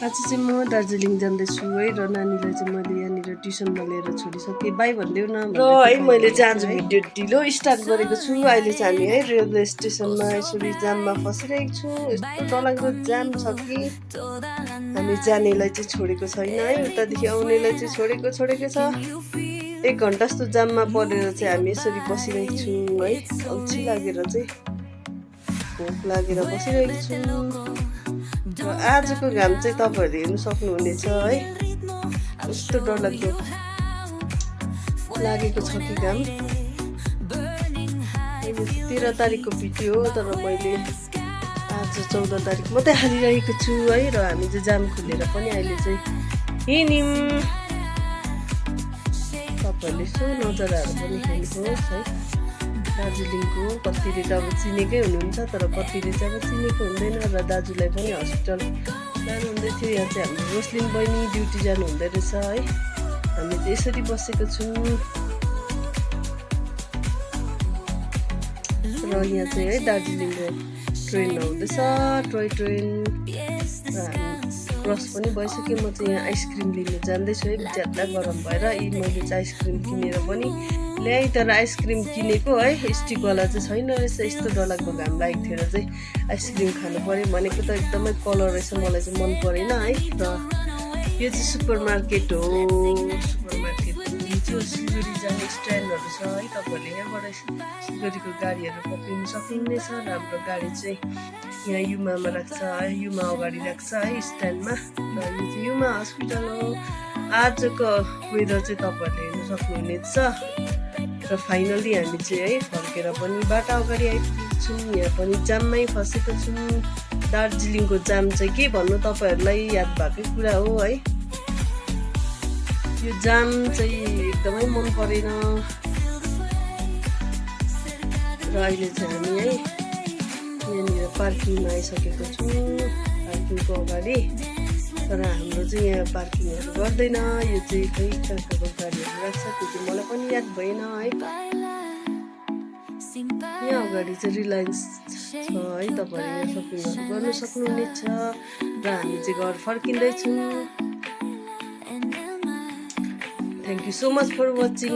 आज चाहिँ म दार्जिलिङ जाँदैछु है र नानीलाई चाहिँ मैले यहाँनिर ट्युसनमा लिएर छोडिसकेँ। बाई भनिदेऊ न र है मैले चाहिँ आज भिडियो ढिलो स्टार्ट गरेको छु। अहिले चाहिँ हामी है रेलवे स्टेसनमा यसरी जाममा फसिरहेको छु। यस्तो डरलाग्दो जाम छ कि हामी जानेलाई चाहिँ छोडेको छैन है, उतादेखि आउनेलाई चाहिँ छोडेको छ। 1 घन्टा जस्तो जाममा परेर चाहिँ हामी यसरी बसिरहेको छौँ है। अल्छी लागेर चाहिँ भोक लागेर बसिरहेको छु। र आजको घाम चाहिँ तपाईँहरूले हेर्नु सक्नुहुनेछ है, कस्तो डरलाग्दो लागेको छ कि घाम। 13 तारिकको भिडियो हो, तर मैले आज 14 तारिक मात्रै हालिरहेको छु है। र हामी चाहिँ जाम खुलेर पनि अहिले चाहिँ हिँड्यौँ। तपाईँहरूले यसो नजाराहरू पनि हेर्नुहोस् है दार्जिलिङको। कतिले त अब चिनेकै हुनुहुन्छ, तर कतिले चाहिँ अब चिनेको हुँदैन। र दाजुलाई पनि हस्पिटल जानु हुँदै थियो। यहाँ चाहिँ हाम्रो रोस्लिन बहिनी ड्युटी जानु हुँदै रहेछ है। हामी चाहिँ यसरी बसेको छौँ। र यहाँ चाहिँ है दार्जिलिङको ट्रेन आउँदैछ, टोय ट्रेन। र हामी क्रस पनि भइसक्यो। म चाहिँ यहाँ आइसक्रिम लिनु जाँदैछु है, ज्यादा गरम भएर। मैले चाहिँ आइसक्रिम किनेर पनि ल्याएँ, तर आइसक्रिम किनेको है स्टिकवाला चाहिँ छैन रहेछ। यस्तो डरलाग्दो घाम लागेको थियो र चाहिँ आइसक्रिम खानु पऱ्यो भनेको त एकदमै कलर रहेछ, मलाई चाहिँ मन परेन है। र यो चाहिँ सुपर मार्केट हो। सुपर मार्केट जो सिलगढी जाने स्ट्यान्डहरू छ है। तपाईँहरूले यहाँबाट सिलगढीको गाडीहरू पक्रिनु सक्नुहुनेछ। र हाम्रो गाडी चाहिँ यहाँ युमामा राख्छ है, युमा अगाडि राख्छ है स्ट्यान्डमा। र यो चाहिँ युमा हस्पिटल हो। आजको वेदर चाहिँ तपाईँहरूले हेर्नु सक्नुहुनेछ। र फाइनली हामी चाहिँ है फर्केर पनि बाटो अगाडि आइपुगेको छौँ। यहाँ पनि जाममै फसेको छौँ। दार्जिलिङको जाम चाहिँ के भन्नु, तपाईँहरूलाई याद भएकै कुरा हो है। यो जाम चाहिँ एकदमै मन परेन। र अहिले चाहिँ हामी है यहाँनिर पार्किङमा आइसकेको छौँ, पार्किङको अगाडि। तर हाम्रो चाहिँ यहाँ पार्किङहरू गर्दैन। यो चाहिँ खै कहाँको गाडीहरू राख्छ, त्यो चाहिँ मलाई पनि याद भएन है। यहाँ अगाडि चाहिँ रिलायन्स छ है, तपाईँहरू यहाँ सपिङहरू गर्नु सक्नुहुनेछ। र हामी चाहिँ घर फर्किँदैछौँ। Thank you so much for watching.